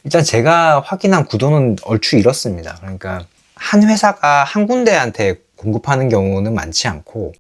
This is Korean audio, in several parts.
일단 제가 확인한 구도는 얼추 이렇습니다. 그러니까 한 회사가 한 군데한테 공급하는 경우는 많지 않고,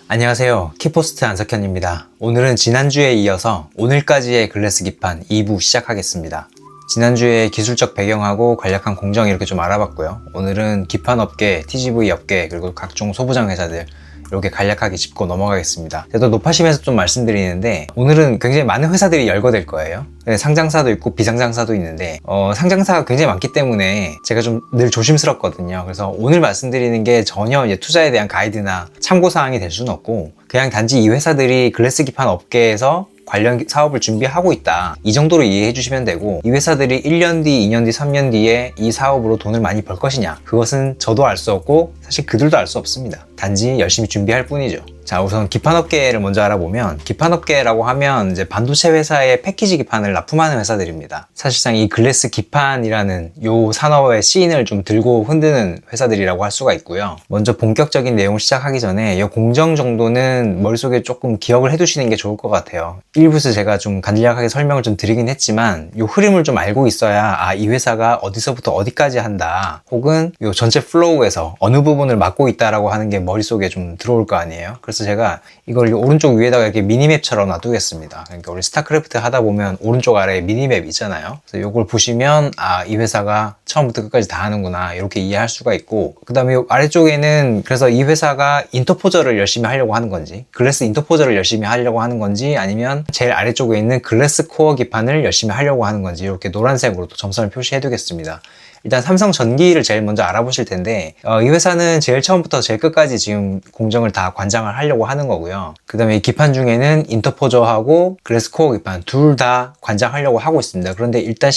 안녕하세요. 키포스트 안석현입니다. 오늘은 지난주에 이어서 오늘까지의 글래스 기판 2부 시작하겠습니다. 지난주에 기술적 배경하고 간략한 공정 이렇게 좀 알아봤고요. 오늘은 기판 업계, TGV 업계, 그리고 각종 소부장 회사들 이렇게 간략하게 짚고 넘어가겠습니다. 또 높아심에서 좀 말씀드리는데, 오늘은 굉장히 많은 회사들이 열거될 거예요. 상장사도 있고 비상장사도 있는데 상장사가 굉장히 많기 때문에 제가 좀 늘 조심스럽거든요. 그래서 오늘 말씀드리는 게 전혀 이제 투자에 대한 가이드나 참고사항이 될 수는 없고, 그냥 단지 이 회사들이 글래스 기판 업계에서 관련 사업을 준비하고 있다, 이 정도로 이해해 주시면 되고, 이 회사들이 1년 뒤, 2년 뒤, 3년 뒤에 이 사업으로 돈을 많이 벌 것이냐, 그것은 저도 알 수 없고 사실 그들도 알 수 없습니다. 단지 열심히 준비할 뿐이죠. 자, 우선 기판업계를 먼저 알아보면, 기판업계라고 하면 이제 반도체 회사의 패키지 기판을 납품하는 회사들입니다. 사실상 이 글래스 기판이라는 요 산업의 씬을 좀 들고 흔드는 회사들이라고 할 수가 있고요. 먼저 본격적인 내용을 시작하기 전에 이 공정 정도는 머릿속에 조금 기억을 해두시는 게 좋을 것 같아요. 1부에서 제가 좀 간략하게 설명을 좀 드리긴 했지만, 요 흐름을 좀 알고 있어야 이 회사가 어디서부터 어디까지 한다, 혹은 요 전체 플로우에서 어느 부분을 맡고 있다라고 하는 게 머릿속에 좀 들어올 거 아니에요. 그래서 제가 이걸 오른쪽 위에다가 이렇게 미니맵처럼 놔두겠습니다. 그러니까 우리 스타크래프트 하다 보면 오른쪽 아래에 미니맵 있잖아요. 그래서 이걸 보시면 이 회사가 처음부터 끝까지 다 하는구나, 이렇게 이해할 수가 있고, 그 다음에 아래쪽에는 그래서 이 회사가 인터포저를 열심히 하려고 하는 건지, 글래스 인터포저를 열심히 하려고 하는 건지, 아니면 제일 아래쪽에 있는 글래스 코어 기판을 열심히 하려고 하는 건지, 이렇게 노란색으로 또 점선을 표시해 두겠습니다. 일단 삼성전기를 제일 먼저 알아보실 텐데, 이 회사는 제일 처음부터 제일 끝까지 지금 공정을 다 관장을 하려고 하는 거고요. 그 다음에 이 기판 중에는 인터포저하고 글래스 코어 기판 둘 다 관장하려고 하고 있습니다. 그런데 일단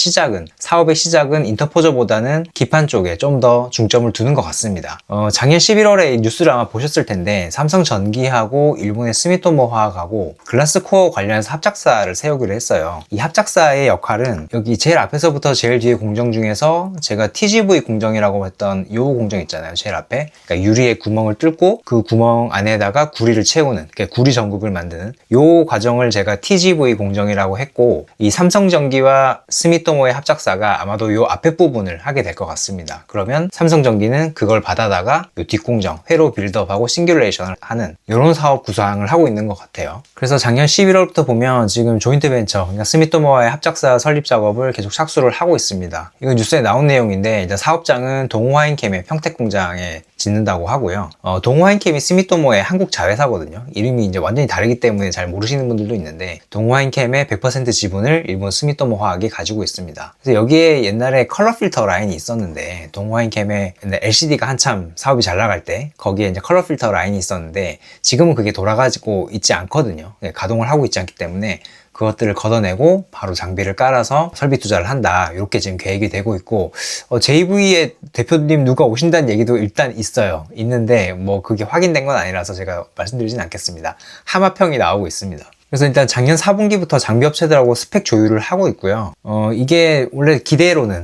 사업의 시작은 인터포저보다는 기판 쪽에 좀 더 중점을 두는 것 같습니다. 작년 11월에 뉴스를 아마 보셨을 텐데, 삼성전기하고 일본의 스미토모 화학하고 글라스 코어 관련해서 합작사를 세우기로 했어요. 이 합작사의 역할은 여기 제일 앞에서부터 제일 뒤에 공정 중에서 제가 TGV 공정이라고 했던 요 공정 있잖아요, 제일 앞에. 그러니까 유리에 구멍을 뚫고 그 구멍 안에다가 구리를 채우는, 그러니까 구리 전극을 만드는 요 과정을 제가 TGV 공정이라고 했고, 이 삼성전기와 스미토모의 합작사가 아마도 요 앞에 부분을 하게 될 것 같습니다. 그러면 삼성전기는 그걸 받아다가 요 뒷공정, 회로 빌드업하고 싱귤레이션을 하는 이런 사업 구상을 하고 있는 것 같아요. 그래서 작년 11월부터 보면 지금 조인트 벤처, 그러니까 스미토모와의 합작사 설립 작업을 계속 착수를 하고 있습니다. 이건 뉴스에 나온 내용인데, 일단 사업장은 동호화인캠의 평택공장에 짓는다고 하고요. 동호화인캠이 스미토모의 한국 자회사거든요. 이름이 이제 완전히 다르기 때문에 잘 모르시는 분들도 있는데, 동호화인캠의 100% 지분을 일본 스미토모 화학이 가지고 있습니다. 그래서 여기에 옛날에 컬러 필터 라인이 있었는데, 동호화인캠의 LCD가 한참 사업이 잘 나갈 때 거기에 이제 컬러 필터 라인이 있었는데, 지금은 그게 돌아가지고 있지 않거든요. 가동을 하고 있지 않기 때문에 그것들을 걷어내고 바로 장비를 깔아서 설비 투자를 한다, 이렇게 지금 계획이 되고 있고, JV의 대표님 누가 오신다는 얘기도 일단 있는데 뭐 그게 확인된 건 아니라서 제가 말씀드리진 않겠습니다. 하마평이 나오고 있습니다. 그래서 일단 작년 4분기부터 장비 업체들하고 스펙 조율을 하고 있고요. 이게 원래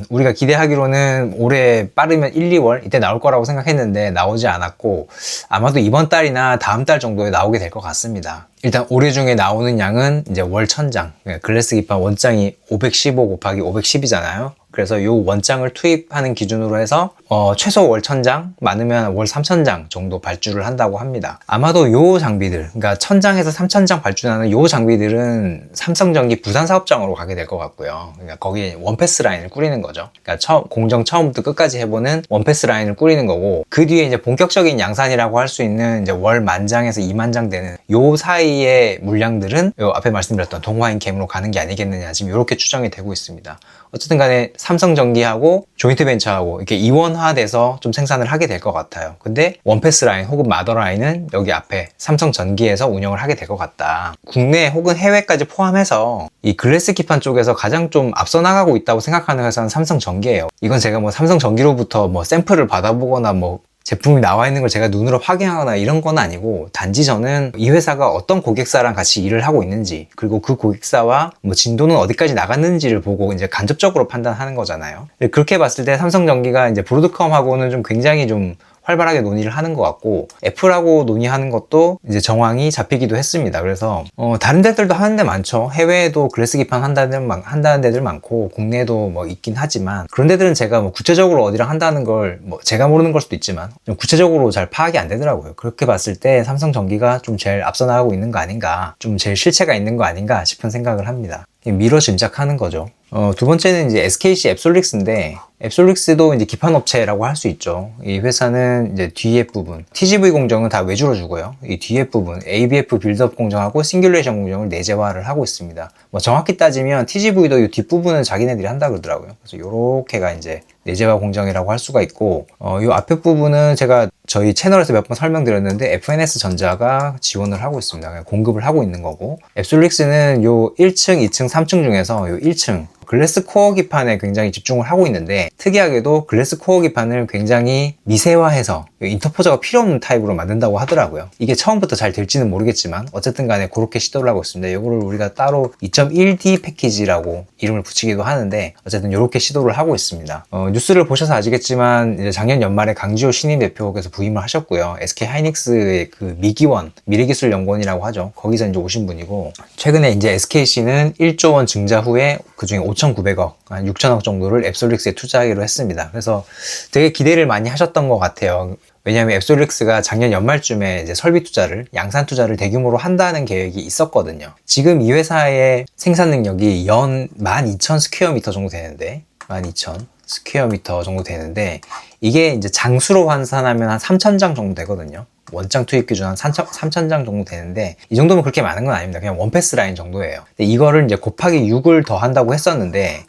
우리가 기대하기로는 올해 빠르면 1, 2월 이때 나올 거라고 생각했는데 나오지 않았고, 아마도 이번 달이나 다음 달 정도에 나오게 될 것 같습니다. 일단 올해 중에 나오는 양은 이제 월 1000장, 글래스 기판 원장이 515 곱하기 510이잖아요. 그래서 이 원장을 투입하는 기준으로 해서 최소 월 1000장, 많으면 월 3000장 정도 발주를 한다고 합니다. 아마도 요 장비들, 그러니까 1000장에서 3000장 발주하는 요 장비들은 삼성전기 부산 사업장으로 가게 될 것 같고요. 그러니까 거기에 원패스 라인을 꾸리는 거죠. 그러니까 공정 처음부터 끝까지 해보는 원패스 라인을 꾸리는 거고, 그 뒤에 이제 본격적인 양산이라고 할 수 있는 이제 월 10,000장에서 20,000장 되는 요 사이의 물량들은 요 앞에 말씀드렸던 동화인캠으로 가는 게 아니겠느냐, 지금 이렇게 추정이 되고 있습니다. 어쨌든 간에 삼성전기하고 조인트 벤처하고 이렇게 이원화돼서 좀 생산을 하게 될 것 같아요. 근데 원패스 라인 혹은 마더 라인은 여기 앞에 삼성전기에서 운영을 하게 될 것 같다. 국내 혹은 해외까지 포함해서 이 글래스 기판 쪽에서 가장 좀 앞서 나가고 있다고 생각하는 회사는 삼성전기예요. 이건 제가 뭐 삼성전기로부터 뭐 샘플을 받아보거나 뭐 제품이 나와 있는 걸 제가 눈으로 확인하거나 이런 건 아니고, 단지 저는 이 회사가 어떤 고객사랑 같이 일을 하고 있는지, 그리고 그 고객사와 뭐 진도는 어디까지 나갔는지를 보고 이제 간접적으로 판단하는 거잖아요. 그렇게 봤을 때 삼성전기가 이제 브로드컴하고는 좀 굉장히 좀 활발하게 논의를 하는 것 같고, 애플하고 논의하는 것도 이제 정황이 잡히기도 했습니다. 그래서 다른 데들도 하는 데 많죠. 해외에도 글래스 기판 한다는 데들 많고, 국내에도 뭐 있긴 하지만, 그런 데들은 제가 뭐 구체적으로 어디랑 한다는 걸 뭐 제가 모르는 걸 수도 있지만 좀 구체적으로 잘 파악이 안 되더라고요. 그렇게 봤을 때 삼성전기가 좀 제일 앞서 나가고 있는 거 아닌가, 좀 제일 실체가 있는 거 아닌가 싶은 생각을 합니다. 미뤄 짐작하는 거죠. 두 번째는 이제 SKC 앱솔릭스인데, 앱솔릭스도 이제 기판업체라고 할 수 있죠. 이 회사는 이제 DF 부분, TGV 공정은 다 외주로 주고요. 이 DF 부분, ABF 빌드업 공정하고 싱귤레이션 공정을 내재화를 하고 있습니다. 뭐 정확히 따지면 TGV도 이 뒷부분은 자기네들이 한다 그러더라고요. 그래서 요렇게가 이제 내재화 공정이라고 할 수가 있고, 요 앞에 부분은 제가 저희 채널에서 몇 번 설명드렸는데 FNS 전자가 지원을 하고 있습니다. 공급을 하고 있는 거고, 앱솔릭스는 요 1층, 2층, 3층 중에서 요 1층 글래스 코어 기판에 굉장히 집중을 하고 있는데, 특이하게도 글래스 코어 기판을 굉장히 미세화해서 인터포저가 필요 없는 타입으로 만든다고 하더라고요. 이게 처음부터 잘 될지는 모르겠지만 어쨌든 간에 그렇게 시도를 하고 있습니다. 이거를 우리가 따로 2.1D 패키지라고 이름을 붙이기도 하는데, 어쨌든 이렇게 시도를 하고 있습니다. 뉴스를 보셔서 아시겠지만 이제 작년 연말에 강지호 신임 대표께서 부임을 하셨고요. SK 하이닉스의 그 미기원, 미래기술연구원이라고 하죠. 거기서 이제 오신 분이고, 최근에 이제 SKC는 1조 원 증자 후에 그중에 5,900억, 한 6천억 정도를 앱솔릭스에 투자하기로 했습니다. 그래서 되게 기대를 많이 하셨던 것 같아요. 왜냐하면 앱솔릭스가 작년 연말쯤에 이제 설비 투자를, 양산 투자를 대규모로 한다는 계획이 있었거든요. 지금 이 회사의 생산 능력이 연 12,000 스퀘어미터 정도 되는데, 12,000 스퀘어미터 정도 되는데, 이게 이제 장수로 환산하면 한 3,000장 정도 되거든요. 원장 투입 기준 한 3,000장 정도 되는데, 이 정도면 그렇게 많은 건 아닙니다. 그냥 원패스 라인 정도예요. 근데 이거를 이제 곱하기 6을 더 한다고 했었는데,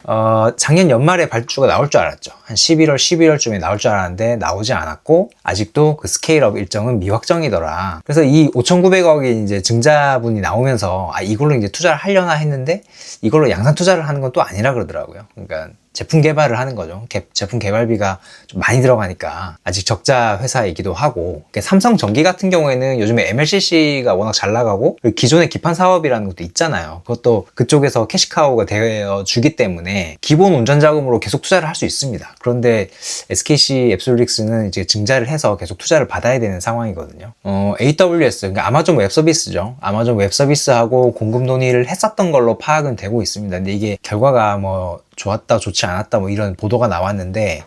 작년 연말에 발주가 나올 줄 알았죠. 한 11월쯤에 나올 줄 알았는데 나오지 않았고, 아직도 그 스케일업 일정은 미확정이더라. 그래서 이 5,900억이 이제 증자분이 나오면서 이걸로 이제 투자를 하려나 했는데, 이걸로 양산 투자를 하는 건 또 아니라 그러더라고요. 그러니까 제품 개발을 하는 거죠. 제품 개발비가 좀 많이 들어가니까 아직 적자 회사이기도 하고, 삼성전기 같은 경우에는 요즘에 MLCC가 워낙 잘 나가고, 기존의 기판 사업이라는 것도 있잖아요. 그것도 그쪽에서 캐시카우가 되어 주기 때문에 기본 운전 자금으로 계속 투자를 할 수 있습니다. 그런데 SKC 앱솔릭스는 이제 증자를 해서 계속 투자를 받아야 되는 상황이거든요. AWS, 그러니까 아마존 웹서비스죠. 아마존 웹서비스하고 공급 논의를 했었던 걸로 파악은 되고 있습니다. 근데 이게 결과가 뭐 좋았다 좋지 않았다 뭐 이런 보도가 나왔는데,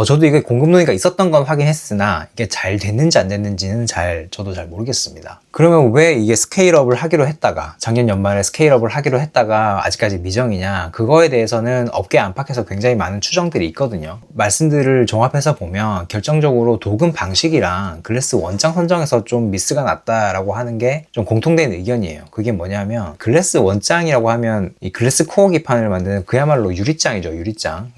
저도 이게 공급 논의가 있었던 건 확인했으나 이게 잘 됐는지 안 됐는지는 저도 잘 모르겠습니다. 그러면 왜 이게 스케일업을 하기로 했다가, 작년 연말에 스케일업을 하기로 했다가 아직까지 미정이냐, 그거에 대해서는 업계 안팎에서 굉장히 많은 추정들이 있거든요. 말씀들을 종합해서 보면 결정적으로 도금 방식이랑 글래스 원장 선정에서 좀 미스가 났다라고 하는 게 좀 공통된 의견이에요. 그게 뭐냐면, 글래스 원장이라고 하면 이 글래스 코어 기판을 만드는 그야말로 유리장이죠.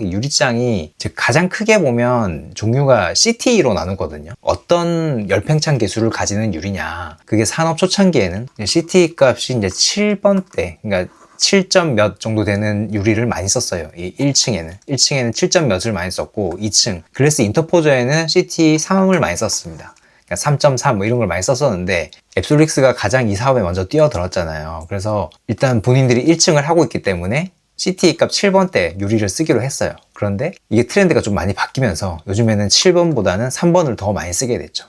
유리장이 즉 가장 크게 보면 종류가 CT로 나누거든요. 어떤 열팽창 계수를 가지는 유리냐, 그게 산업 초창기에는 CT 값이 이제 7번대, 그러니까 7점 몇 정도 되는 유리를 많이 썼어요. 이 1층에는 7점 몇을 많이 썼고, 2층 글래스 인터포저에는 CT 3을 많이 썼습니다. 3.3 뭐 이런 걸 많이 썼었는데, 앱솔릭스가 가장 이 사업에 먼저 뛰어들었잖아요. 그래서 일단 본인들이 1층을 하고 있기 때문에 CT 값 7번대 유리를 쓰기로 했어요. 그런데 이게 트렌드가 좀 많이 바뀌면서 요즘에는 7번보다는 3번을 더 많이 쓰게 됐죠.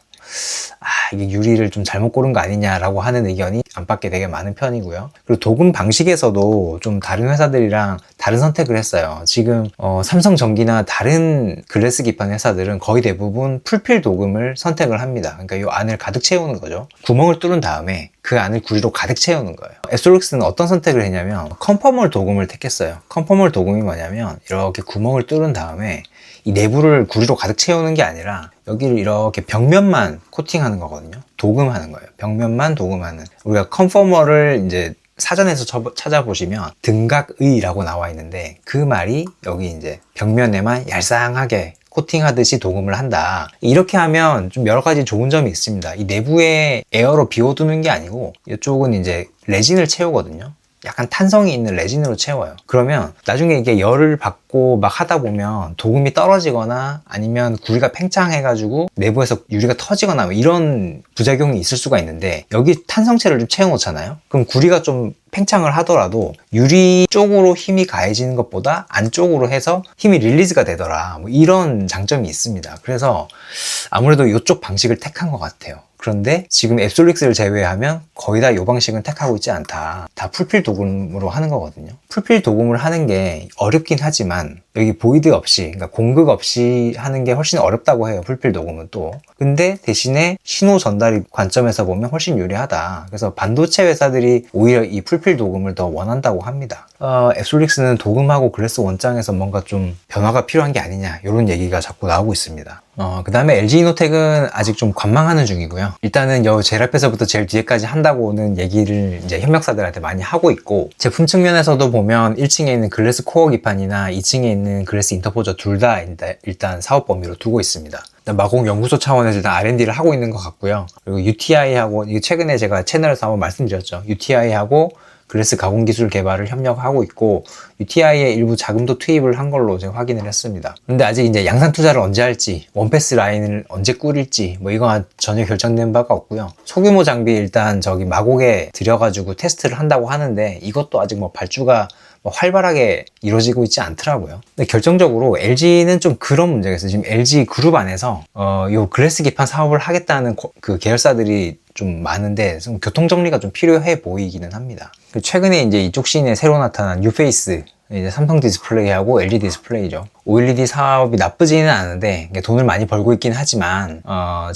이게 유리를 좀 잘못 고른 거 아니냐라고 하는 의견이 안팎에 되게 많은 편이고요. 그리고 도금 방식에서도 좀 다른 회사들이랑 다른 선택을 했어요. 지금 삼성전기나 다른 글래스 기판 회사들은 거의 대부분 풀필 도금을 선택을 합니다. 그러니까 이 안을 가득 채우는 거죠. 구멍을 뚫은 다음에 그 안을 구리로 가득 채우는 거예요. 앱솔릭스는 어떤 선택을 했냐면 컨퍼멀 도금을 택했어요. 컨퍼멀 도금이 뭐냐면, 이렇게 구멍을 뚫은 다음에 이 내부를 구리로 가득 채우는 게 아니라 여기를 이렇게 벽면만 코팅하는 거거든요. 도금하는 거예요. 벽면만 도금하는. 우리가 컨퍼멀을 이제 사전에서 찾아보시면 등각의라고 나와 있는데, 그 말이 여기 이제 벽면에만 얄쌍하게 코팅하듯이 도금을 한다. 이렇게 하면 좀 여러 가지 좋은 점이 있습니다. 이 내부에 에어로 비워두는 게 아니고, 이쪽은 이제 레진을 채우거든요. 약간 탄성이 있는 레진으로 채워요. 그러면 나중에 이게 열을 받고 막 하다 보면 도금이 떨어지거나 아니면 구리가 팽창해가지고 내부에서 유리가 터지거나 이런 부작용이 있을 수가 있는데, 여기 탄성체를 좀 채워놓잖아요. 그럼 구리가 좀 팽창을 하더라도 유리 쪽으로 힘이 가해지는 것보다 안쪽으로 해서 힘이 릴리즈가 되더라, 뭐 이런 장점이 있습니다. 그래서 아무래도 이쪽 방식을 택한 것 같아요. 그런데 지금 앱솔릭스를 제외하면 거의 다 이 방식은 택하고 있지 않다. 다 풀필 도금으로 하는 거거든요. 풀필 도금을 하는 게 어렵긴 하지만 여기 보이드 없이, 그러니까 공극 없이 하는 게 훨씬 어렵다고 해요. 풀필 도금은 또. 근데 대신에 신호 전달이 관점에서 보면 훨씬 유리하다. 그래서 반도체 회사들이 오히려 이 풀필 도금을 더 원한다고 합니다. 앱솔릭스는 도금하고 글래스 원장에서 뭔가 좀 변화가 필요한 게 아니냐, 이런 얘기가 자꾸 나오고 있습니다. 그 다음에 LG 이노텍은 아직 좀 관망하는 중이고요. 일단은 제일 앞에서부터 제일 뒤에까지 한다고는 얘기를 이제 협력사들한테 많이 하고 있고, 제품 측면에서도 보면 1층에 있는 글래스 코어 기판이나 2층에 있는 글래스 인터포저 둘 다 일단 사업 범위로 두고 있습니다. 마공 연구소 차원에서 일단 R&D를 하고 있는 것 같고요. 그리고 UTI하고, 이게 최근에 제가 채널에서 한번 말씀드렸죠. UTI하고 글래스 가공 기술 개발을 협력하고 있고, UTI에 일부 자금도 투입을 한 걸로 제가 확인을 했습니다. 근데 아직 이제 양산 투자를 언제 할지, 원패스 라인을 언제 꾸릴지, 뭐 이건 전혀 결정된 바가 없고요. 소규모 장비 일단 저기 마곡에 들여가지고 테스트를 한다고 하는데, 이것도 아직 뭐 발주가 활발하게 이루어지고 있지 않더라고요. 근데 결정적으로 LG는 좀 그런 문제가 있어요. 지금 LG 그룹 안에서 요 글래스 기판 사업을 하겠다는 그 계열사들이 좀 많은데, 좀 교통정리가 좀 필요해 보이기는 합니다. 최근에 이제 이쪽 씬에 새로 나타난 뉴페이스, 이제 삼성 디스플레이하고 LG 디스플레이죠. OLED 사업이 나쁘지는 않은데 돈을 많이 벌고 있긴 하지만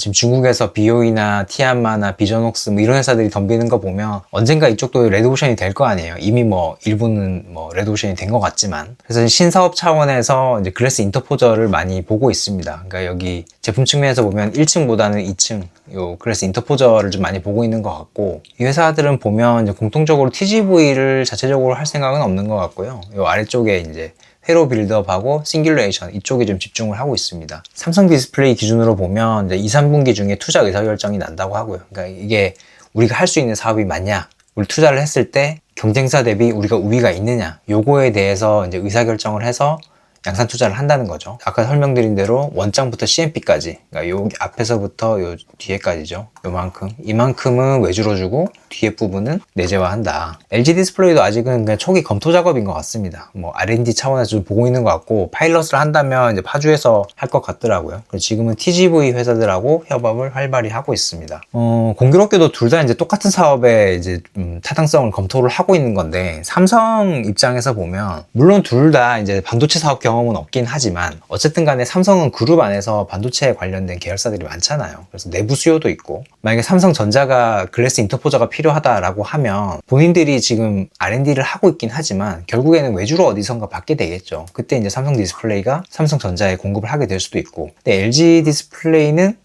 지금 중국에서 비오이나 티안마나 비전웍스 뭐 이런 회사들이 덤비는 거 보면 언젠가 이쪽도 레드오션이 될 거 아니에요. 이미 뭐 일부는 뭐 레드오션이 된 것 같지만. 그래서 신사업 차원에서 이제 글래스 인터포저를 많이 보고 있습니다. 그러니까 여기 제품 측면에서 보면 1층보다는 2층 요 글래스 인터포저를 좀 많이 보고 있는 것 같고, 이 회사들은 보면 이제 공통적으로 TGV를 자체적으로 할 생각은 없는 것 같고요. 요 아래쪽에 이제 회로 빌드업하고 싱귤레이션 이쪽에 좀 집중을 하고 있습니다. 삼성 디스플레이 기준으로 보면 이제 2, 3분기 중에 투자 의사결정이 난다고 하고요. 그러니까 이게 우리가 할 수 있는 사업이 맞냐, 우리 투자를 했을 때 경쟁사 대비 우리가 우위가 있느냐, 요거에 대해서 이제 의사결정을 해서 양산 투자를 한다는 거죠. 아까 설명드린 대로 원장부터 CMP까지, 그러니까 요 앞에서부터 요 뒤에까지죠. 요만큼, 이만큼은 외주로 주고 뒤에 부분은 내재화한다. LG 디스플레이도 아직은 그냥 초기 검토 작업인 것 같습니다. 뭐 R&D 차원에서 좀 보고 있는 것 같고, 파일럿을 한다면 이제 파주에서 할 것 같더라고요. 그래서 지금은 TGV 회사들하고 협업을 활발히 하고 있습니다. 공교롭게도 둘 다 이제 똑같은 사업에 이제 타당성을 검토를 하고 있는 건데, 삼성 입장에서 보면 물론 둘 다 이제 반도체 사업 경험은 없긴 하지만 어쨌든 간에 삼성은 그룹 안에서 반도체에 관련된 계열사들이 많잖아요. 그래서 내부 수요도 있고, 만약에 삼성전자가 글래스 인터포저가 필요하다라고 하면 본인들이 지금 R&D를 하고 있긴 하지만 결국에는 외주로 어디선가 받게 되겠죠. 그때 이제 삼성 디스플레이가 삼성전자에 공급을 하게 될 수도 있고, 근데 LG 디스플레이는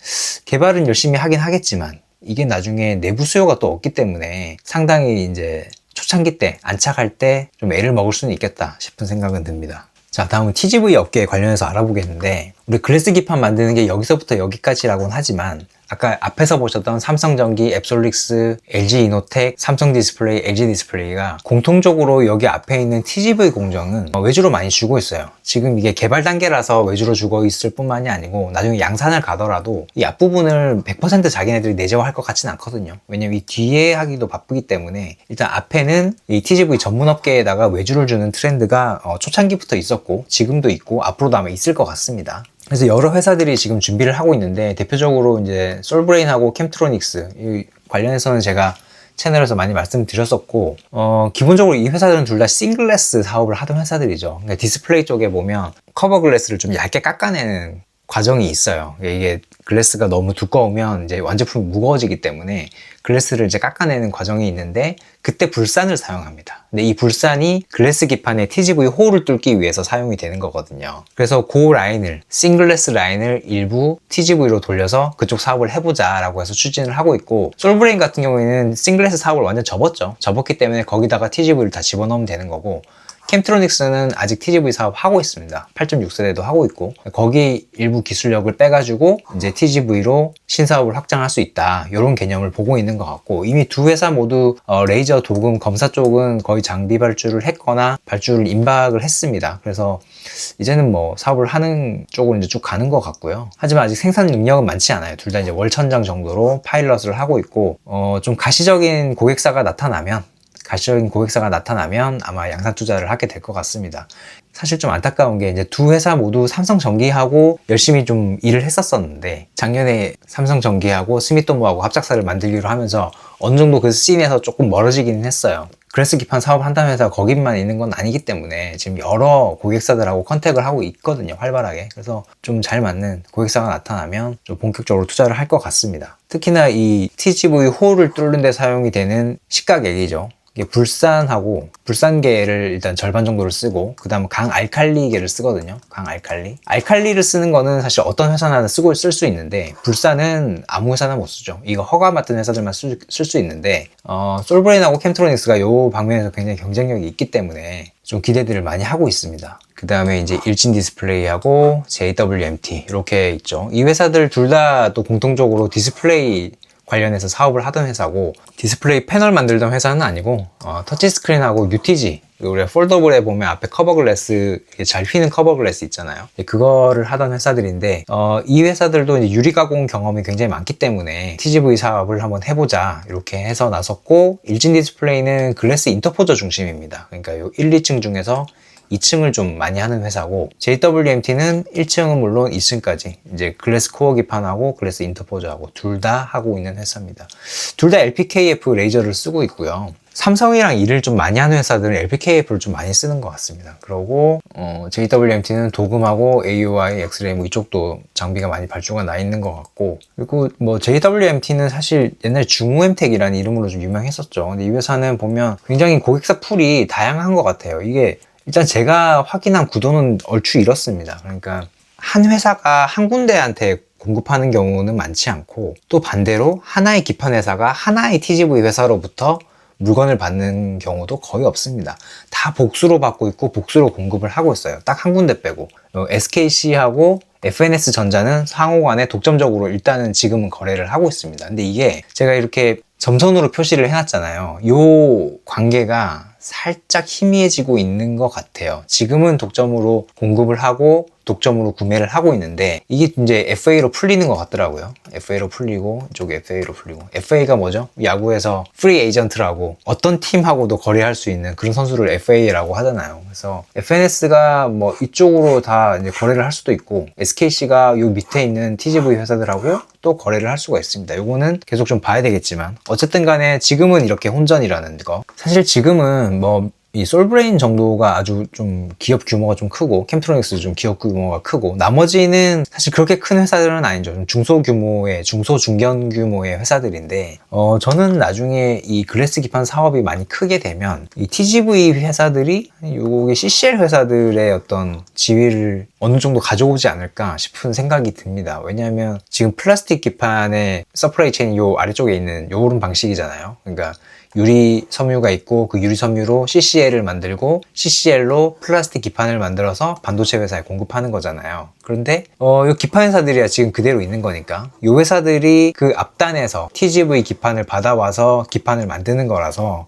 개발은 열심히 하긴 하겠지만 이게 나중에 내부 수요가 또 없기 때문에 상당히 이제 초창기 때 안착할 때 좀 애를 먹을 수는 있겠다 싶은 생각은 듭니다. 자, 다음은 TGV 업계 관련해서 알아보겠는데, 우리 글래스 기판 만드는 게 여기서부터 여기까지라고는 하지만 아까 앞에서 보셨던 삼성전기, 앱솔릭스, LG 이노텍, 삼성 디스플레이, LG 디스플레이가 공통적으로 여기 앞에 있는 TGV 공정은 외주로 많이 주고 있어요. 지금 이게 개발 단계라서 외주로 주고 있을 뿐만이 아니고 나중에 양산을 가더라도 이 앞부분을 100% 자기네들이 내재화할 것 같지는 않거든요. 왜냐면 이 뒤에 하기도 바쁘기 때문에 일단 앞에는 이 TGV 전문 업계에다가 외주를 주는 트렌드가 초창기부터 있었고 지금도 있고 앞으로도 아마 있을 것 같습니다. 그래서 여러 회사들이 지금 준비를 하고 있는데, 대표적으로 이제 솔브레인하고 캠트로닉스 이 관련해서는 제가 채널에서 많이 말씀드렸었고, 기본적으로 이 회사들은 둘 다 싱글래스 사업을 하던 회사들이죠. 그러니까 디스플레이 쪽에 보면 커버 글래스를 좀 얇게 깎아내는 과정이 있어요. 이게 글래스가 너무 두꺼우면 이제 완제품이 무거워지기 때문에 글래스를 이제 깎아내는 과정이 있는데, 그때 불산을 사용합니다. 근데 이 불산이 글래스 기판의 TGV 호를 뚫기 위해서 사용이 되는 거거든요. 그래서 그 라인을, 싱글래스 라인을 일부 TGV로 돌려서 그쪽 사업을 해보자 라고 해서 추진을 하고 있고, 솔브레인 같은 경우에는 싱글래스 사업을 완전 접었죠. 접었기 때문에 거기다가 TGV를 다 집어넣으면 되는 거고, 캠트로닉스는 아직 TGV 사업 하고 있습니다. 8.6세대도 하고 있고 거기 일부 기술력을 빼가지고 이제 TGV로 신사업을 확장할 수 있다, 이런 개념을 보고 있는 것 같고, 이미 두 회사 모두 레이저 도금 검사 쪽은 거의 장비 발주를 했거나 발주를 임박을 했습니다. 그래서 이제는 뭐 사업을 하는 쪽으로 이제 쭉 가는 것 같고요. 하지만 아직 생산 능력은 많지 않아요. 둘 다 이제 월천장 정도로 파일럿을 하고 있고, 좀 가시적인 고객사가 나타나면 아마 양산 투자를 하게 될 것 같습니다. 사실 좀 안타까운 게 이제 두 회사 모두 삼성전기하고 열심히 좀 일을 했었었는데, 작년에 삼성전기하고 스미토모하고 합작사를 만들기로 하면서 어느 정도 그 씬에서 조금 멀어지긴 했어요. 글래스 기판 사업을 한다는 회사가 거기만 있는 건 아니기 때문에 지금 여러 고객사들하고 컨택을 하고 있거든요, 활발하게. 그래서 좀 잘 맞는 고객사가 나타나면 좀 본격적으로 투자를 할 것 같습니다. 특히나 이 TGV 호를 뚫는 데 사용이 되는 식각액이죠. 이게 불산계를 일단 절반 정도를 쓰고, 그 다음 강알칼리계를 쓰거든요. 알칼리를 쓰는 거는 사실 어떤 회사나 쓸 수 있는데, 불산은 아무 회사나 못 쓰죠. 이거 허가 맡은 회사들만 쓸 수 있는데, 솔브레인하고 캠트로닉스가 이 방면에서 굉장히 경쟁력이 있기 때문에 좀 기대들을 많이 하고 있습니다. 그 다음에 이제 일진 디스플레이하고 JWMT 이렇게 있죠. 이 회사들 둘 다 또 공통적으로 디스플레이 관련해서 사업을 하던 회사고, 디스플레이 패널 만들던 회사는 아니고 터치스크린하고 UTG, 우리가 폴더블에 보면 앞에 커버글래스, 잘 휘는 커버글래스 있잖아요. 그거를 하던 회사들인데, 이 회사들도 이제 유리가공 경험이 굉장히 많기 때문에 TGV 사업을 한번 해보자 이렇게 해서 나섰고, 일진 디스플레이는 글래스 인터포저 중심입니다. 그러니까 요 1, 2층 중에서 2층을 좀 많이 하는 회사고, JWMT는 1층은 물론 2층까지 이제 글래스 코어 기판하고 글래스 인터포저하고 둘 다 하고 있는 회사입니다. 둘 다 LPKF 레이저를 쓰고 있고요. 삼성이랑 일을 좀 많이 하는 회사들은 LPKF를 좀 많이 쓰는 것 같습니다. 그리고 JWMT는 도금하고 AUI, 엑스레이 뭐 이쪽도 장비가 많이 발주가 나 있는 것 같고, 그리고 뭐 JWMT는 사실 옛날에 중우엠텍이라는 이름으로 좀 유명했었죠. 근데 이 회사는 보면 굉장히 고객사 풀이 다양한 것 같아요. 이게 일단 제가 확인한 구도는 얼추 이렇습니다. 그러니까 한 회사가 한 군데한테 공급하는 경우는 많지 않고, 또 반대로 하나의 기판 회사가 하나의 TGV 회사로부터 물건을 받는 경우도 거의 없습니다. 다 복수로 받고 있고 복수로 공급을 하고 있어요. 딱 한 군데 빼고. SKC하고 FNS 전자는 상호간에 독점적으로 일단은 지금은 거래를 하고 있습니다. 근데 이게 제가 이렇게 점선으로 표시를 해놨잖아요. 이 관계가 살짝 희미해지고 있는 것 같아요. 지금은 독점으로 공급을 하고 독점으로 구매를 하고 있는데, 이게 이제 FA로 풀리는 것 같더라고요. FA로 풀리고 이쪽 FA로 풀리고. FA가 뭐죠? 야구에서 프리 에이전트라고 어떤 팀하고도 거래할 수 있는 그런 선수를 FA라고 하잖아요. 그래서 FNS가 뭐 이쪽으로 다 이제 거래를 할 수도 있고, SKC가 요 밑에 있는 TGV 회사들하고 또 거래를 할 수가 있습니다. 요거는 계속 좀 봐야 되겠지만, 어쨌든 간에 지금은 이렇게 혼전이라는 거. 사실 지금은 뭐 이 솔브레인 정도가 아주 좀 기업 규모가 좀 크고, 캠트로닉스 좀 기업 규모가 크고, 나머지는 사실 그렇게 큰 회사들은 아니죠. 좀 중소 중견 규모의 회사들인데, 저는 나중에 이 글래스 기판 사업이 많이 크게 되면 이 TGV 회사들이 요게 CCL 회사들의 어떤 지위를 어느 정도 가져오지 않을까 싶은 생각이 듭니다. 왜냐하면 지금 플라스틱 기판의 서플라이 체인 요 아래쪽에 있는 요런 방식이잖아요. 그러니까 유리 섬유가 있고, 그 유리 섬유로 CCL을 만들고 CCL로 플라스틱 기판을 만들어서 반도체 회사에 공급하는 거잖아요. 그런데 이 기판 회사들이야 지금 그대로 있는 거니까, 이 회사들이 그 앞단에서 TGV 기판을 받아와서 기판을 만드는 거라서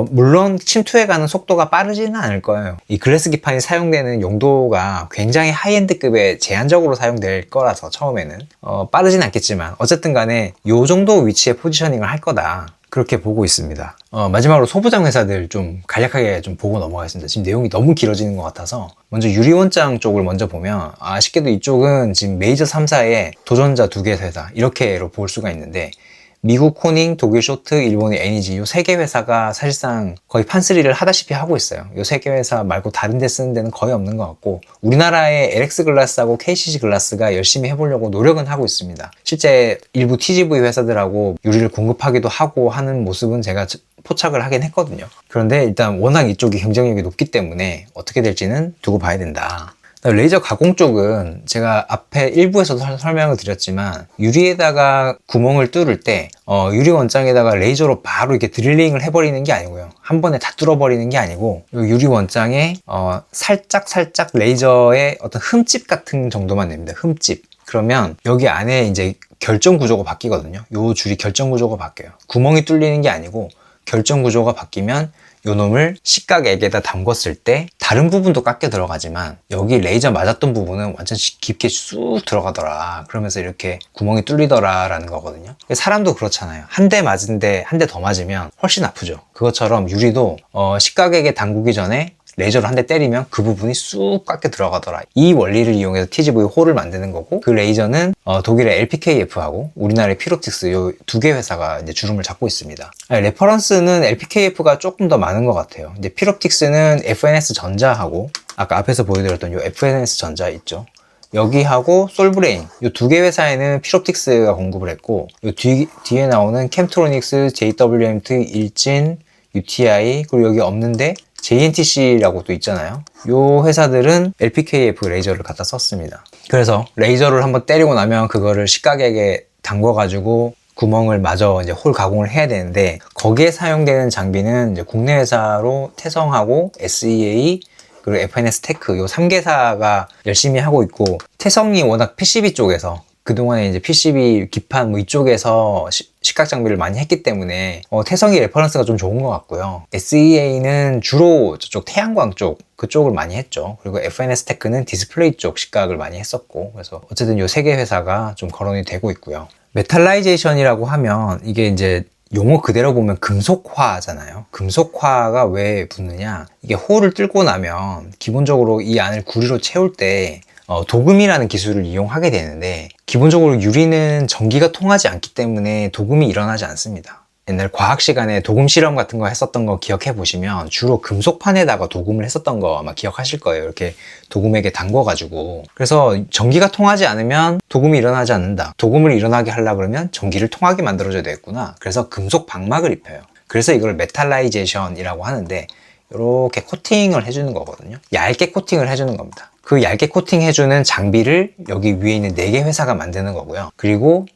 물론 침투해가는 속도가 빠르지는 않을 거예요. 이 글래스 기판이 사용되는 용도가 굉장히 하이엔드급에 제한적으로 사용될 거라서 처음에는 빠르진 않겠지만, 어쨌든 간에 요 정도 위치에 포지셔닝을 할 거다, 그렇게 보고 있습니다. 마지막으로 소부장 회사들 좀 간략하게 좀 보고 넘어가겠습니다. 지금 내용이 너무 길어지는 것 같아서 먼저 유리원장 쪽을 먼저 보면, 아쉽게도 이쪽은 지금 메이저 3사의 도전자 2개 회사 이렇게로 볼 수가 있는데, 미국 코닝, 독일 쇼트, 일본의 NEG 이 3개 회사가 사실상 거의 판쓰리를 하다시피 하고 있어요. 이 3개 회사 말고 다른 데 쓰는 데는 거의 없는 것 같고, 우리나라의 LX 글라스하고 KCC 글라스가 열심히 해보려고 노력은 하고 있습니다. 실제 일부 TGV 회사들하고 유리를 공급하기도 하고 하는 모습은 제가 포착을 하긴 했거든요. 그런데 일단 워낙 이쪽이 경쟁력이 높기 때문에 어떻게 될지는 두고 봐야 된다. 레이저 가공 쪽은 제가 앞에 일부에서도 설명을 드렸지만 유리에다가 구멍을 뚫을 때 유리 원장에다가 레이저로 바로 이렇게 드릴링을 해버리는 게 아니고요. 한 번에 다 뚫어버리는 게 아니고 유리 원장에 살짝 레이저의 어떤 흠집 같은 정도만 냅니다. 흠집. 그러면 여기 안에 이제 결정 구조가 바뀌거든요. 요 줄이 결정 구조가 바뀌어요. 구멍이 뚫리는 게 아니고 결정 구조가 바뀌면 요 놈을 식각액에다 담궜을 때 다른 부분도 깎여 들어가지만 여기 레이저 맞았던 부분은 완전 깊게 쑥 들어가더라. 그러면서 이렇게 구멍이 뚫리더라 라는 거거든요. 사람도 그렇잖아요. 한 대 맞은데 한 대 더 맞으면 훨씬 아프죠. 그것처럼 유리도 식각액에 담그기 전에 레이저로 한 대 때리면 그 부분이 쑥 깎여 들어가더라. 이 원리를 이용해서 TGV 홀을 만드는 거고, 그 레이저는 독일의 LPKF하고 우리나라의 피롭틱스 요 두 개 회사가 이제 주름을 잡고 있습니다. 레퍼런스는 LPKF가 조금 더 많은 것 같아요. 이제 피롭틱스는 FNS 전자하고 아까 앞에서 보여드렸던 요 FNS 전자 있죠. 여기하고 솔브레인 이 두 개 회사에는 피롭틱스가 공급을 했고, 요 뒤에 나오는 캠트로닉스, JWMT, 일진, UTI, 그리고 여기 없는데 JNTC라고 또 있잖아요. 요 회사들은 LPKF 레이저를 갖다 썼습니다. 그래서 레이저를 한번 때리고 나면 그거를 식각액에 담궈가지고 구멍을 마저 이제 홀 가공을 해야 되는데, 거기에 사용되는 장비는 이제 국내 회사로 태성하고 SEA 그리고 FNS 테크 요 3개사가 열심히 하고 있고, 태성이 워낙 PCB 쪽에서 그동안에 이제 PCB 기판 뭐 이쪽에서 식각 장비를 많이 했기 때문에 태성이 레퍼런스가 좀 좋은 것 같고요. SEA는 주로 저쪽 태양광 쪽 그쪽을 많이 했죠. 그리고 FNS 테크는 디스플레이 쪽 식각을 많이 했었고, 그래서 어쨌든 요 세 개 회사가 좀 거론이 되고 있고요. 메탈라이제이션이라고 하면 이게 이제 용어 그대로 보면 금속화잖아요. 금속화가 왜 붙느냐, 이게 홀을 뚫고 나면 기본적으로 이 안을 구리로 채울 때 도금이라는 기술을 이용하게 되는데, 기본적으로 유리는 전기가 통하지 않기 때문에 도금이 일어나지 않습니다. 옛날 과학 시간에 도금 실험 같은 거 했었던 거 기억해 보시면 주로 금속판에다가 도금을 했었던 거 아마 기억하실 거예요. 이렇게 도금액에 담궈가지고. 그래서 전기가 통하지 않으면 도금이 일어나지 않는다. 도금을 일어나게 하려고 그러면 전기를 통하게 만들어줘야 되겠구나. 그래서 금속 방막을 입혀요. 그래서 이걸 메탈라이제이션이라고 하는데, 이렇게 코팅을 해주는 거거든요. 얇게 코팅을 해주는 겁니다. 그 얇게 코팅해주는 장비를 여기 위에 있는 4개 회사가 만드는 거고요. 그리고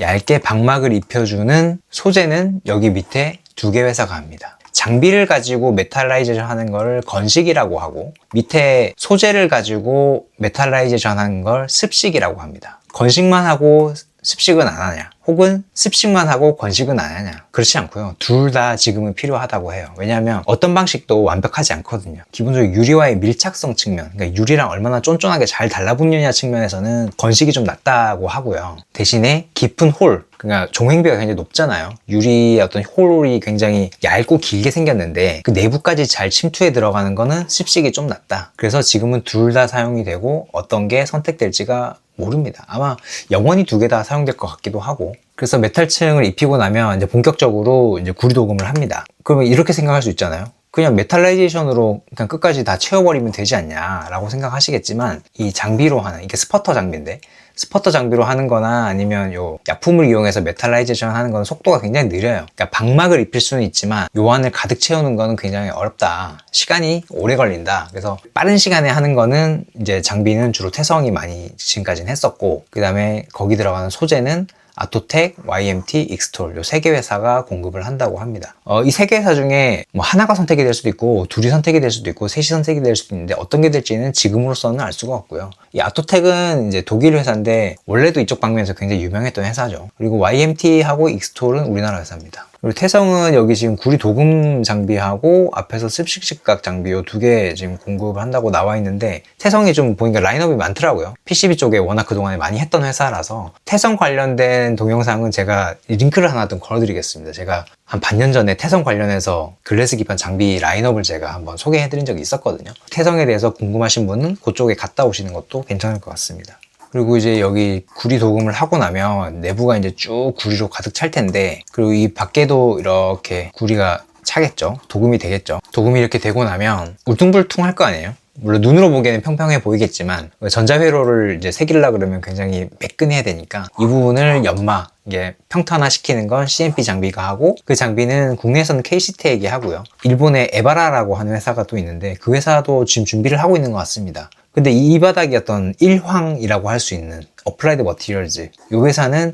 얇게 방막을 입혀주는 소재는 여기 밑에 2개 회사가 합니다. 장비를 가지고 메탈라이제이션 하는 걸 건식이라고 하고, 밑에 소재를 가지고 메탈라이제이션 하는 걸 습식이라고 합니다. 건식만 하고 습식은 안 하냐, 혹은 습식만 하고 건식은 안 하냐, 그렇지 않고요. 둘 다 지금은 필요하다고 해요. 왜냐하면 어떤 방식도 완벽하지 않거든요. 기본적으로 유리와의 밀착성 측면, 그러니까 유리랑 얼마나 쫀쫀하게 잘 달라붙느냐 측면에서는 건식이 좀 낫다고 하고요. 대신에 깊은 홀, 그러니까 종횡비가 굉장히 높잖아요. 유리의 어떤 홀이 굉장히 얇고 길게 생겼는데 그 내부까지 잘 침투해 들어가는 거는 습식이 좀 낫다. 그래서 지금은 둘 다 사용이 되고 어떤 게 선택될지가 모릅니다. 아마 영원히 2개 다 사용될 것 같기도 하고. 그래서 메탈층을 입히고 나면 이제 본격적으로 이제 구리 도금을 합니다. 그러면 이렇게 생각할 수 있잖아요. 그냥 메탈라이제이션으로 그냥 끝까지 다 채워버리면 되지 않냐라고 생각하시겠지만, 이 장비로 하는, 이게 스퍼터 장비인데, 스퍼터 장비로 하는 거나 아니면 요 약품을 이용해서 메탈라이제이션 하는 건 속도가 굉장히 느려요. 그러니까 방막을 입힐 수는 있지만 요 안을 가득 채우는 거는 굉장히 어렵다. 시간이 오래 걸린다. 그래서 빠른 시간에 하는 거는 이제 장비는 주로 태성이 많이 지금까지는 했었고, 그 다음에 거기 들어가는 소재는 아토텍, YMT, 익스톨 요 3개 회사가 공급을 한다고 합니다. 이 3개 회사 중에 뭐 하나가 선택이 될 수도 있고 둘이 선택이 될 수도 있고 셋이 선택이 될 수도 있는데, 어떤 게 될지는 지금으로서는 알 수가 없고요. 이 아토텍은 이제 독일 회사인데 원래도 이쪽 방면에서 굉장히 유명했던 회사죠. 그리고 YMT하고 익스톨은 우리나라 회사입니다. 그리고 태성은 여기 지금 구리 도금 장비하고 앞에서 습식식각 장비 요 2개 지금 공급을 한다고 나와 있는데, 태성이 좀 보니까 라인업이 많더라고요. PCB 쪽에 워낙 그동안에 많이 했던 회사라서 태성 관련된 동영상은 제가 링크를 하나 좀 걸어드리겠습니다. 제가 한 반년 전에 태성 관련해서 글래스 기판 장비 라인업을 제가 한번 소개해드린 적이 있었거든요. 태성에 대해서 궁금하신 분은 그쪽에 갔다 오시는 것도 괜찮을 것 같습니다. 그리고 이제 여기 구리 도금을 하고 나면 내부가 이제 쭉 구리로 가득 찰 텐데, 그리고 이 밖에도 이렇게 구리가 차겠죠. 도금이 되겠죠. 도금이 이렇게 되고 나면 울퉁불퉁할 거 아니에요. 물론 눈으로 보기에는 평평해 보이겠지만 전자회로를 이제 새기려고 그러면 굉장히 매끈해야 되니까 이 부분을 연마, 이게 평탄화 시키는 건 CMP 장비가 하고, 그 장비는 국내에서는 KC텍이 하고요. 일본의 에바라라고 하는 회사가 또 있는데 그 회사도 지금 준비를 하고 있는 것 같습니다. 근데 이 바닥이 어떤 일황이라고 할 수 있는 어플라이드 머티리얼즈, 이 회사는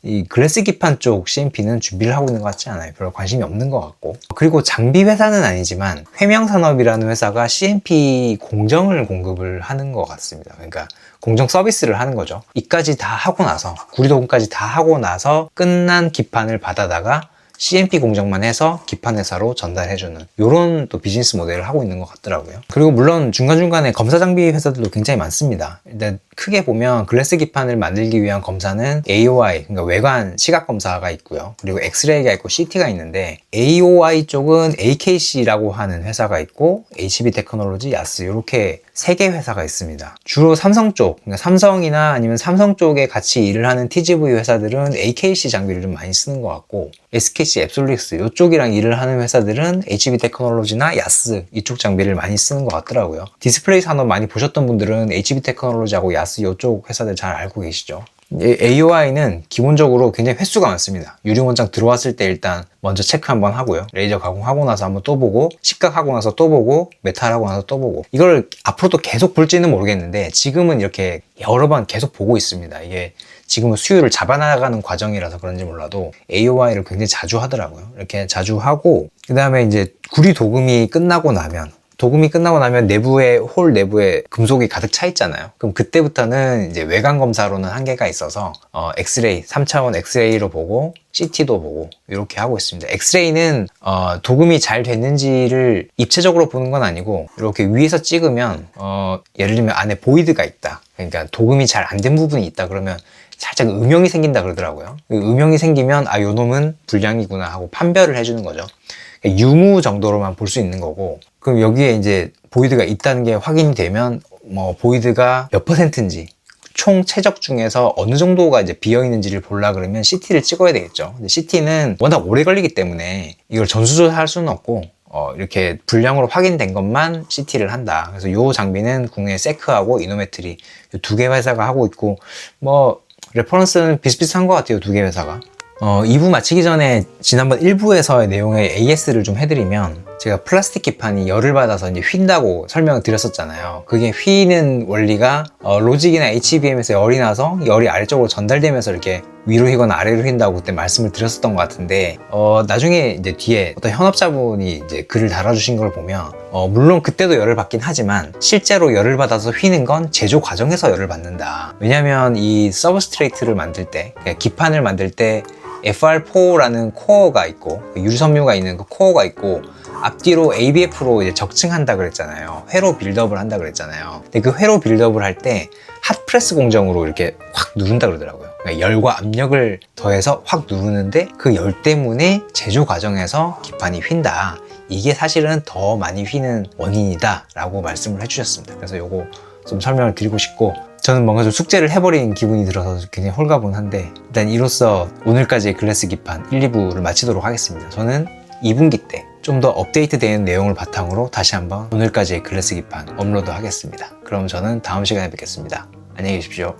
이 글래스 기판 쪽 CMP는 준비를 하고 있는 것 같지 않아요. 별로 관심이 없는 것 같고. 그리고 장비 회사는 아니지만 회명산업이라는 회사가 CMP 공정을 공급을 하는 것 같습니다. 그러니까 공정 서비스를 하는 거죠. 이까지 다 하고 나서, 구리도금까지 다 하고 나서 끝난 기판을 받아다가 CMP 공정만 해서 기판 회사로 전달해주는 이런 또 비즈니스 모델을 하고 있는 것 같더라고요. 그리고 물론 중간중간에 검사 장비 회사들도 굉장히 많습니다. 일단 크게 보면 글래스 기판을 만들기 위한 검사는 AOI, 그러니까 외관 시각 검사가 있고요. 그리고 엑스레이가 있고 CT가 있는데, AOI 쪽은 AKC라고 하는 회사가 있고 HB 테크놀로지, 야스, 이렇게 3개 회사가 있습니다. 주로 삼성 쪽, 그러니까 삼성이나 아니면 삼성 쪽에 같이 일을 하는 TGV 회사들은 AKC 장비를 좀 많이 쓰는 것 같고, SKC 앱솔릭스 이쪽이랑 일을 하는 회사들은 HB 테크놀로지나 야스 이쪽 장비를 많이 쓰는 것 같더라고요. 디스플레이 산업 많이 보셨던 분들은 HB 테크놀로지하고 야스 이쪽 회사들 잘 알고 계시죠. AOI는 기본적으로 굉장히 횟수가 많습니다. 유리원장 들어왔을 때 일단 먼저 체크 한번 하고요. 레이저 가공하고 나서 한번 또 보고, 식각하고 나서 또 보고, 메탈하고 나서 또 보고. 이걸 앞으로도 계속 볼지는 모르겠는데 지금은 이렇게 여러 번 계속 보고 있습니다. 이게 지금은 수율을 잡아나가는 과정이라서 그런지 몰라도 AOI를 굉장히 자주 하더라고요. 이렇게 자주 하고, 그 다음에 이제 구리 도금이 끝나고 나면 내부에, 홀 내부에 금속이 가득 차 있잖아요. 그럼 그때부터는 이제 외관 검사로는 한계가 있어서 엑스레이, 3차원 엑스레이로 보고 CT도 보고 이렇게 하고 있습니다. 엑스레이는 도금이 잘 됐는지를 입체적으로 보는 건 아니고, 이렇게 위에서 찍으면 예를 들면 안에 보이드가 있다, 그러니까 도금이 잘 안 된 부분이 있다 그러면 살짝 음영이 생긴다 그러더라고요. 음영이 생기면 요 놈은 불량이구나 하고 판별을 해주는 거죠. 유무 정도로만 볼 수 있는 거고, 그럼 여기에 이제 보이드가 있다는 게 확인이 되면 보이드가 몇 %인지, 총 최적 중에서 어느 정도가 이제 비어 있는지를 보려 그러면 CT를 찍어야 되겠죠. 근데 CT는 워낙 오래 걸리기 때문에 이걸 전수조사할 수는 없고, 이렇게 불량으로 확인된 것만 CT를 한다. 그래서 이 장비는 국내 세크하고 이노메트리 이 2개 회사가 하고 있고, 레퍼런스는 비슷비슷한 것 같아요, 2개 회사가. 2부 마치기 전에 지난번 1부에서의 내용의 AS를 좀 해드리면, 제가 플라스틱 기판이 열을 받아서 이제 휜다고 설명을 드렸었잖아요. 그게 휘는 원리가 로직이나 HBM에서 열이 나서 열이 아래쪽으로 전달되면서 이렇게 위로 휘거나 아래로 휜다고 그때 말씀을 드렸었던 것 같은데, 나중에 이제 뒤에 어떤 현업자분이 이제 글을 달아주신 걸 보면, 물론 그때도 열을 받긴 하지만 실제로 열을 받아서 휘는 건 제조 과정에서 열을 받는다. 왜냐면 이 서브스트레이트를 만들 때, 그러니까 기판을 만들 때 FR4라는 코어가 있고, 유리섬유가 있는 그 코어가 있고, 앞뒤로 ABF로 이제 적층한다 그랬잖아요. 회로 빌드업을 한다 그랬잖아요. 근데 그 회로 빌드업을 할 때 핫프레스 공정으로 이렇게 확 누른다 그러더라고요. 그러니까 열과 압력을 더해서 확 누르는데 그 열 때문에 제조 과정에서 기판이 휜다. 이게 사실은 더 많이 휘는 원인이다 라고 말씀을 해주셨습니다. 그래서 요거 좀 설명을 드리고 싶고, 저는 뭔가 좀 숙제를 해버린 기분이 들어서 굉장히 홀가분한데, 일단 이로써 오늘까지의 글래스 기판 1, 2부를 마치도록 하겠습니다. 저는 2분기 때 좀 더 업데이트된 내용을 바탕으로 다시 한번 오늘까지의 글래스 기판 업로드 하겠습니다. 그럼 저는 다음 시간에 뵙겠습니다. 안녕히 계십시오.